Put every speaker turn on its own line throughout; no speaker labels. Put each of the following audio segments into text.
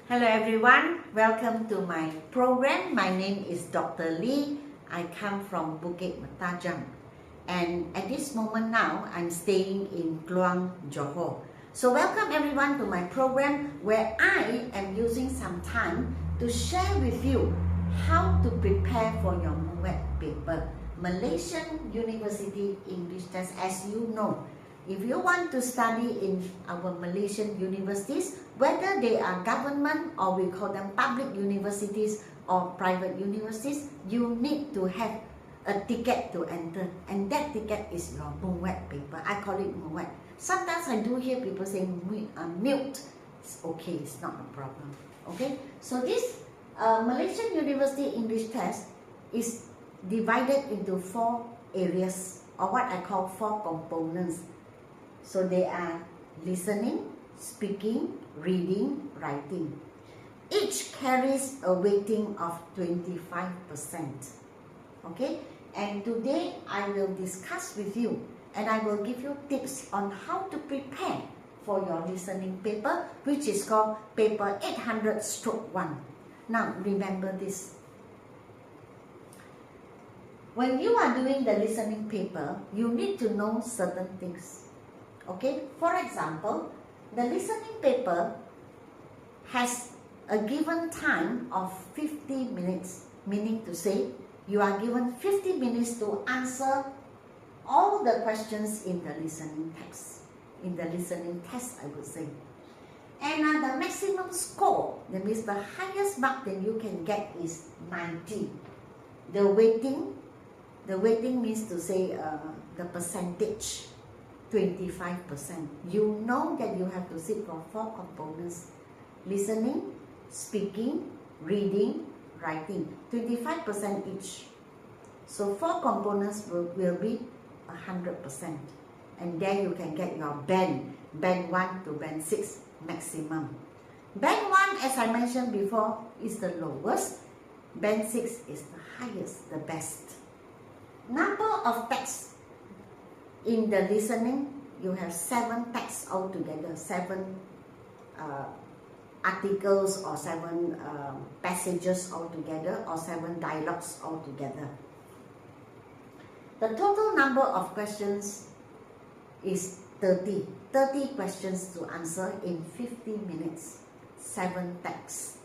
Hello everyone, welcome to my program. My name is Dr. Lee. I come from Bukit Matajang, and at this moment now I'm staying in Kluang, Johor. So welcome everyone to my program where I am using some time to share with you how to prepare for your MUET paper, Malaysian University English Test. As you know, if you want to study in our Malaysian universities, whether they are government or we call them public universities or private universities, you need to have a ticket to enter, and that ticket is your MUET paper. I call it MUET. Sometimes I do hear people saying MUET. It's okay, it's not a problem. Okay, so this Malaysian University English Test is divided into 4 areas, or what I call 4 components. So they are listening, speaking, reading, writing. Each carries a weighting of 25%. Okay? And today I will discuss with you and I will give you tips on how to prepare for your listening paper, which is called paper 800/1. Now remember this. When you are doing the listening paper, you need to know certain things. Okay, for example, the listening paper has a given time of 50 minutes, meaning to say you are given 50 minutes to answer all the questions in the listening text, in the listening test, I would say. And the maximum score, that means the highest mark that you can get is 90. The weighting means to say the percentage, 25%. You know that you have to sit for 4 components: listening, speaking, reading, writing, 25% each. So 4 components will be 100%. And there you can get your band 1 to band 6 maximum. Band 1, as I mentioned before, is the lowest. Band 6 is the highest, the best. Number of texts. In the listening, you have 7 texts altogether, 7 articles or 7 passages altogether, or 7 dialogues altogether. The total number of questions is 30. 30 questions to answer in 50 minutes, 7 texts.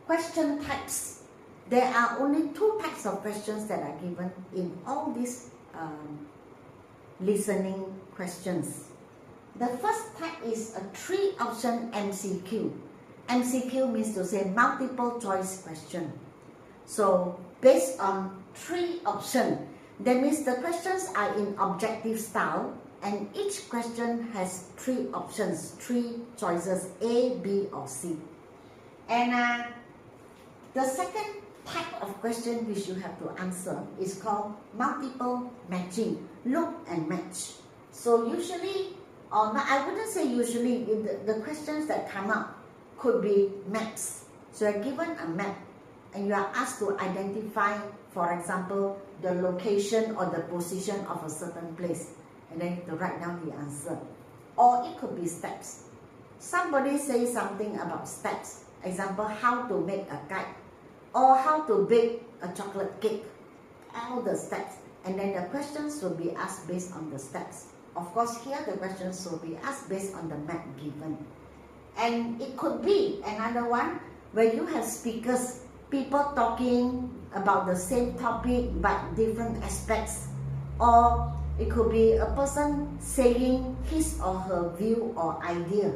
Question types. There are only 2 types of questions that are given in all these listening questions. The first type is a 3-option MCQ. MCQ means to say multiple choice question. So based on 3 options, that means the questions are in objective style, and each question has 3 options, 3 choices, A, B or C. And the second type of question which you have to answer is called multiple matching, look and match. So usually, or I wouldn't say usually, the questions that come up could be maps. So you're given a map and you are asked to identify, for example, the location or the position of a certain place, and then you have to write down the answer. Or it could be steps. Somebody says something about steps, example, how to make a kite, or how to bake a chocolate cake, all the steps. And then the questions will be asked based on the steps. Of course, here the questions will be asked based on the map given. And it could be another one where you have speakers, people talking about the same topic but different aspects. Or it could be a person saying his or her view or idea,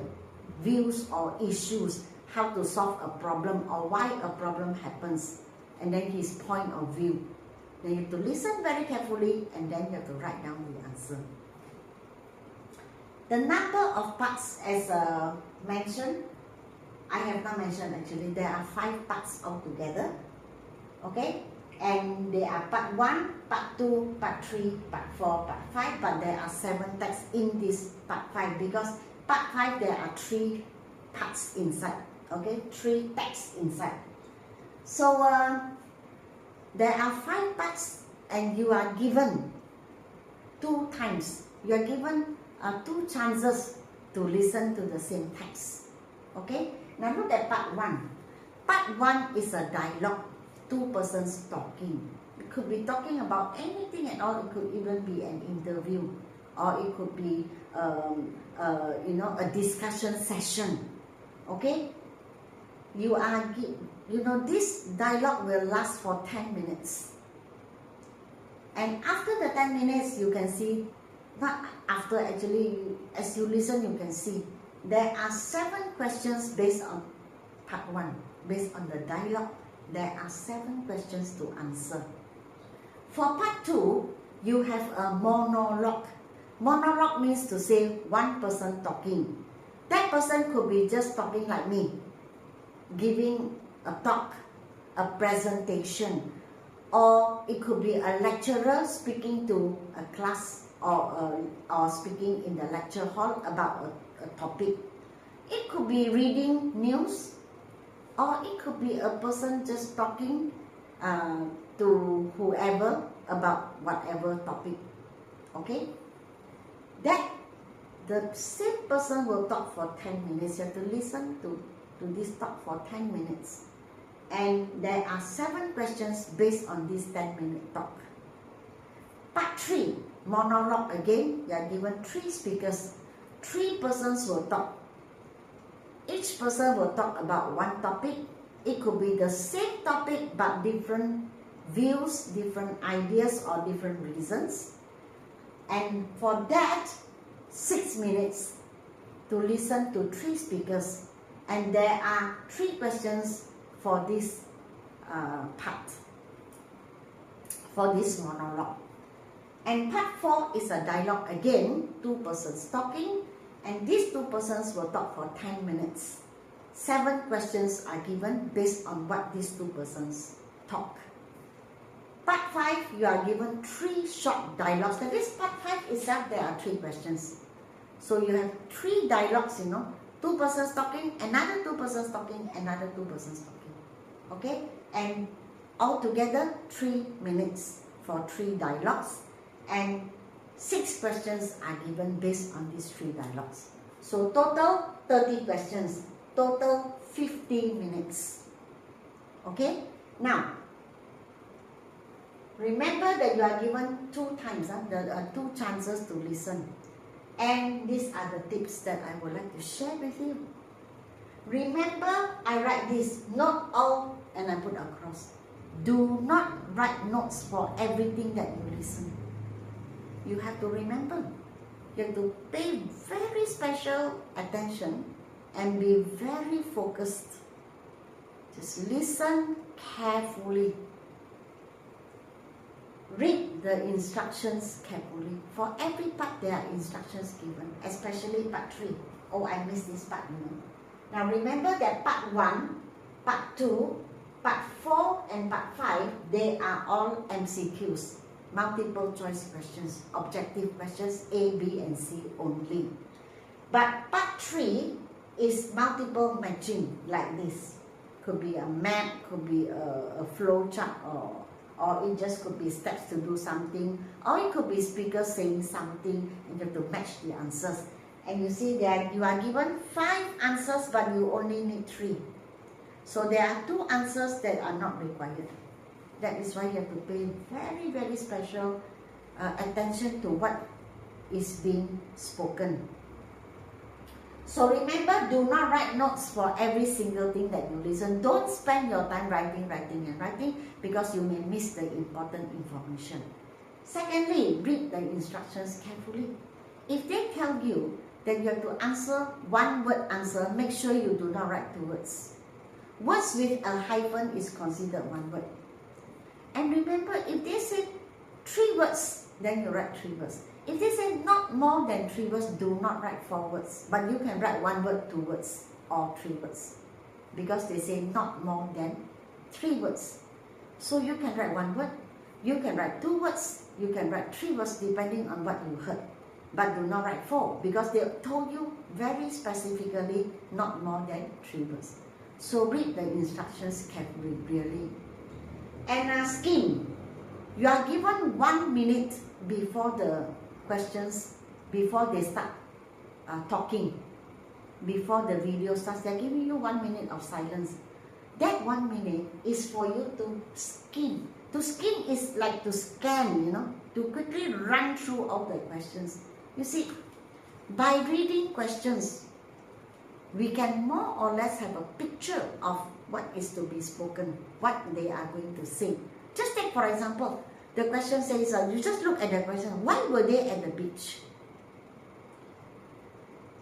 views or issues, how to solve a problem or why a problem happens, and then his point of view. Then you have to listen very carefully and then you have to write down the answer. The number of parts, as mentioned, I have not mentioned actually, there are 5 parts altogether. Okay, and they are part 1, part 2, part 3, part 4, part 5, but there are 7 texts in this part 5 because part 5 there are 3 parts inside. Okay, 3 texts inside. So there are 5 parts and you are given 2 times. You are given 2 chances to listen to the same text. Okay, Now look at part 1. Part 1 is a dialogue, two persons talking. It could be talking about anything at all. It could even be an interview, or it could be a discussion session. Okay, this dialogue will last for 10 minutes. And after the 10 minutes, you can see, not after actually, as you listen, you can see there are 7 questions based on part 1. Based on the dialogue, there are 7 questions to answer. For part 2, you have a monologue. Monologue means to say one person talking. That person could be just talking like me, giving a talk, a presentation, or it could be a lecturer speaking to a class, or speaking in the lecture hall about a topic. It could be reading news, or it could be a person just talking to whoever about whatever topic. Okay? That the same person will talk for 10 minutes. You have to listen to this talk for 10 minutes. And there are 7 questions based on this 10-minute talk. Part 3, monologue again. You are given 3 speakers. 3 persons will talk. Each person will talk about one topic. It could be the same topic but different views, different ideas, or different reasons. And for that, 6 minutes to listen to 3 speakers. And there are 3 questions for this part, for this monologue. And part 4 is a dialogue again, 2 persons talking, and these 2 persons will talk for 10 minutes. 7 questions are given based on what these 2 persons talk. Part 5, you are given 3 short dialogues. That is, part 5 itself, there are 3 questions. So you have 3 dialogues, 2 persons talking, another 2 persons talking, another 2 persons talking. Okay? And altogether, 3 minutes for 3 dialogues. And 6 questions are given based on these 3 dialogues. So total 30 questions, total 50 minutes. Okay? Now, remember that you are given 2 times, 2 chances to listen. And these are the tips that I would like to share with you. Remember, I write this, not all, and I put across. Do not write notes for everything that you listen. You have to remember. You have to pay very special attention and be very focused. Just listen carefully. Read the instructions carefully. For every part, there are instructions given, especially part 3. Oh, I missed this part, Now remember that part 1, part 2, part 4, and part 5, they are all MCQs, multiple choice questions, objective questions, A, B, and C only. But part 3 is multiple matching, like this. Could be a map, could be a flow chart, or it just could be steps to do something, or it could be speakers saying something, and you have to match the answers. And you see that you are given 5 answers, but you only need 3. So there are 2 answers that are not required. That is why you have to pay very, very special attention to what is being spoken. So remember, do not write notes for every single thing that you listen. Don't spend your time writing, because you may miss the important information. Secondly, read the instructions carefully. If they tell you that you have to answer one-word answer, make sure you do not write 2 words. Words with a hyphen is considered 1 word. And remember, if they say 3 words, then you write 3 words. If they say not more than 3 words, do not write 4 words. But you can write 1 word, 2 words, or 3 words. Because they say not more than 3 words. So you can write 1 word, you can write 2 words, you can write 3 words depending on what you heard. But do not write 4, because they told you very specifically not more than 3 words. So read the instructions carefully, really. And scheme. You are given 1 minute before the questions, before they start talking. before the video starts, they're giving you 1 minute of silence. That 1 minute is for you to skim. To skim is like to scan, you know, to quickly run through all the questions. You see, by reading questions, we can more or less have a picture of what is to be spoken, what they are going to say. Just take for example, the question says, you just look at the question, why were they at the beach?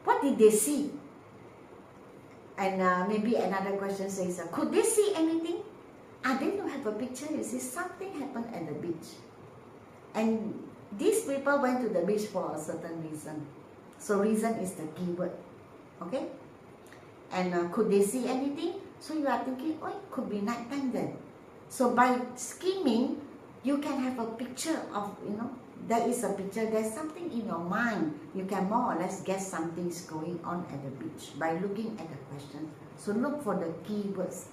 What did they see? And maybe another question says, could they see anything? Then you have a picture, you see something happened at the beach. And these people went to the beach for a certain reason. So reason is the keyword. Okay? And could they see anything? So you are thinking, oh, it could be nighttime then. So by skimming, you can have a picture of, you know, there is a picture, there's something in your mind. You can more or less guess something's going on at the beach by looking at the question. So look for the keywords,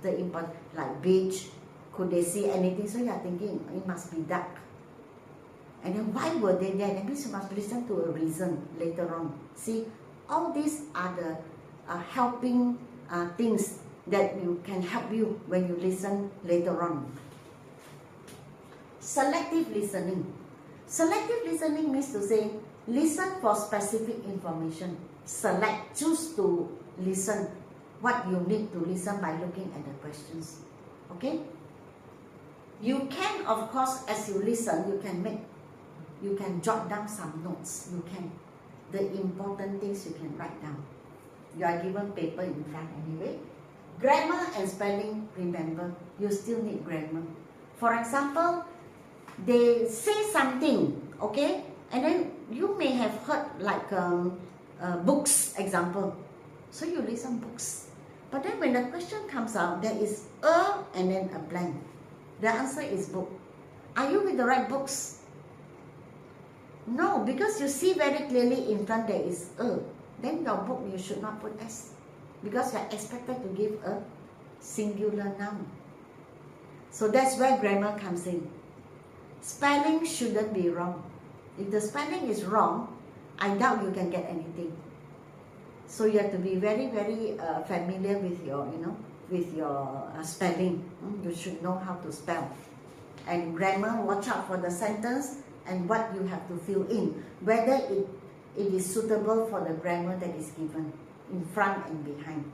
the important, like beach, could they see anything? So you are thinking, it must be dark. And then why were they there? That means you must listen to a reason later on. See, all these are the helping things that you can help you when you listen later on. Selective listening. Selective listening means to say, listen for specific information. Select, choose to listen what you need to listen by looking at the questions. Okay? You can, of course, as you listen, you can jot down some notes. You can. The important things you can write down. You are given paper in front anyway. Grammar and spelling, remember, you still need grammar. For example, they say something, okay, and then you may have heard like books example. So you listen books. But then when the question comes out, there is a and then a blank. The answer is book. Are you with the right books? No, because you see very clearly in front there is a. Then your book you should not put S, because you are expected to give a singular noun. So that's where grammar comes in. Spelling shouldn't be wrong. If the spelling is wrong, I doubt you can get anything. So you have to be very, very familiar with your, with your spelling. You should know how to spell. And grammar, watch out for the sentence and what you have to fill in. Whether it is suitable for the grammar that is given in front and behind.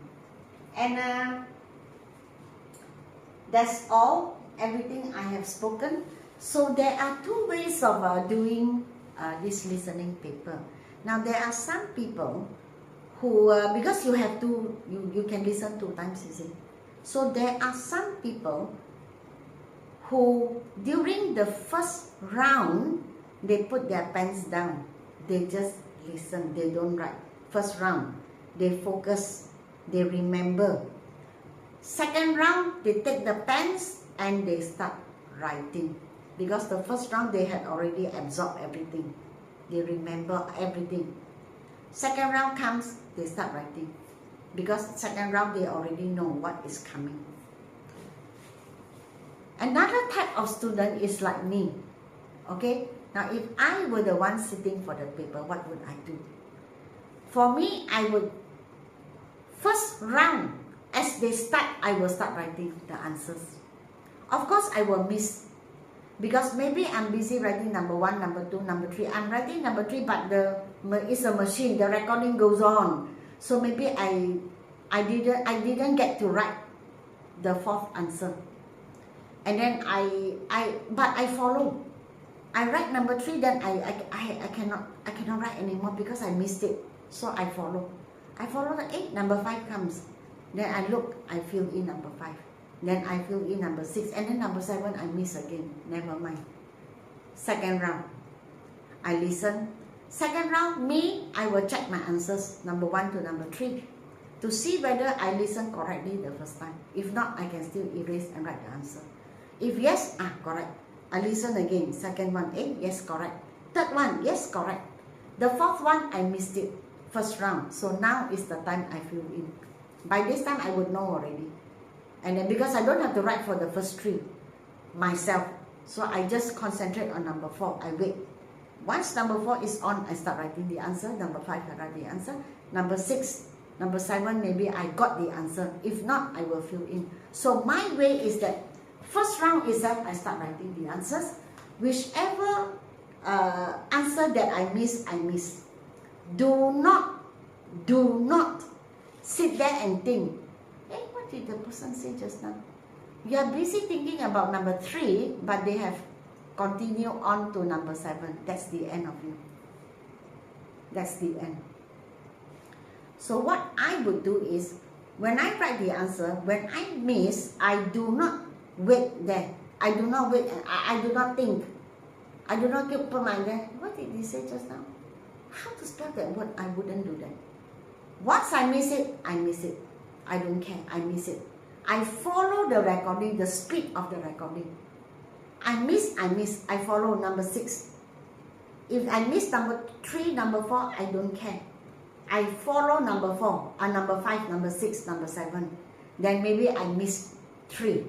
And that's all, everything I have spoken. So there are two ways of doing this listening paper. Now there are some people who, because you have to, you can listen 2 times, you see. So there are some people who during the first round, they put their pens down. They just listen, they don't write. First round, they focus, they remember. Second round, they take the pens and they start writing. Because the first round, they had already absorbed everything. They remember everything. Second round comes, they start writing. Because second round, they already know what is coming. Another type of student is like me. Okay? Now, if I were the one sitting for the paper, what would I do? For me, I would, first round, as they start, I will start writing the answers. Of course, I will miss. Because maybe I'm busy writing number 1, number 2, number 3. I'm writing number 3, but it's a machine. The recording goes on. So maybe I didn't get to write the 4th answer. And then but I follow. I write number 3, then I cannot write anymore because I missed it. So I follow. I follow the 8, number 5 comes. Then I look, I fill in number 5. Then I fill in number 6, and then number 7 I miss again. Never mind. Second round, I listen. Second round, I will check my answers, number 1 to number 3, to see whether I listened correctly the first time. If not, I can still erase and write the answer. If yes, correct. I listen again. Second one, yes, correct. Third one, yes, correct. The 4th one, I missed it. First round. So now is the time I fill in. By this time, I would know already. And then because I don't have to write for the first 3 myself, so I just concentrate on number 4. I wait. Once number 4 is on, I start writing the answer. Number 5, I write the answer. Number 6, number 7, maybe I got the answer. If not, I will fill in. So my way is that first round is that I start writing the answers. Whichever answer that I miss, I miss. Do not sit there and think, hey, what did the person say just now? You are busy thinking about number 3, but they have continued on to number 7. That's the end of you. That's the end. So what I would do is, when I write the answer, when I miss, I do not wait there. I do not wait. I do not think. I do not put my there. What did he say just now? How to spell that word? I wouldn't do that. Once I miss it, I miss it. I don't care. I miss it. I follow the recording, the speed of the recording. I miss. I follow number 6. If I miss number 3, number 4, I don't care. I follow number 4, number 5, number 6, number 7. Then maybe I missed 3.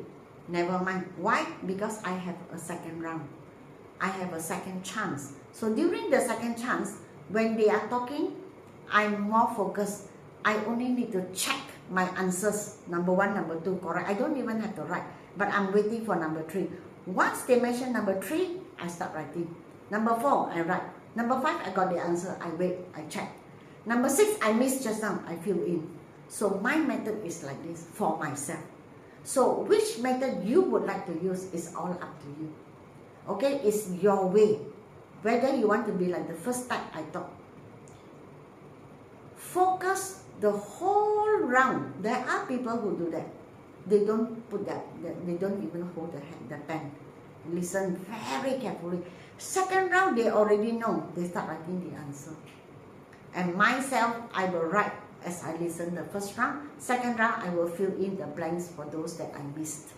Never mind. Why? Because I have a second round. I have a second chance. So during the second chance, when they are talking, I'm more focused. I only need to check my answers. Number 1, number 2, correct. I don't even have to write. But I'm waiting for number 3. Once they mention number 3, I start writing. Number 4, I write. Number 5, I got the answer. I wait, I check. Number 6, I missed just now. I fill in. So my method is like this for myself. So which method you would like to use is all up to you. Okay, it's your way. Whether you want to be like the first type I taught. Focus the whole round. There are people who do that. They don't put that. They don't even hold the pen. Listen very carefully. Second round, they already know. They start writing the answer. And myself, I will write as I listen the first round. Second round, I will fill in the blanks for those that I missed.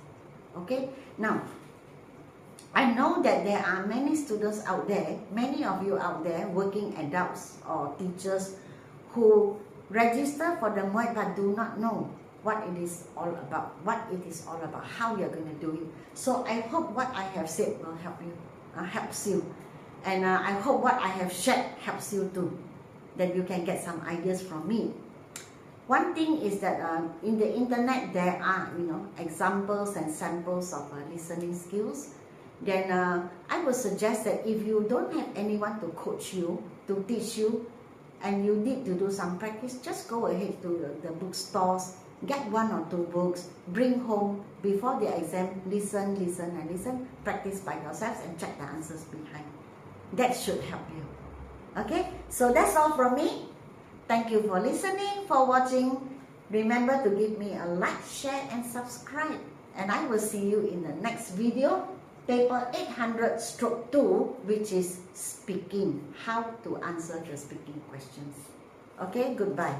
Okay? Now, I know that there are many students out there, many of you out there, working adults or teachers who register for the MUET but do not know what it is all about, how you're going to do it. So I hope what I have said will help you, helps you. And I hope what I have shared helps you too, that you can get some ideas from me. One thing is that in the internet there are examples and samples of listening skills. Then I would suggest that if you don't have anyone to coach you, to teach you, and you need to do some practice, just go ahead to the bookstores, get 1 or 2 books, bring home before the exam, listen, practice by yourselves and check the answers behind. That should help you. Okay, so that's all from me. Thank you for listening, for watching. Remember to give me a like, share and subscribe. And I will see you in the next video. Paper 800/2, which is speaking, how to answer the speaking questions. Okay, goodbye.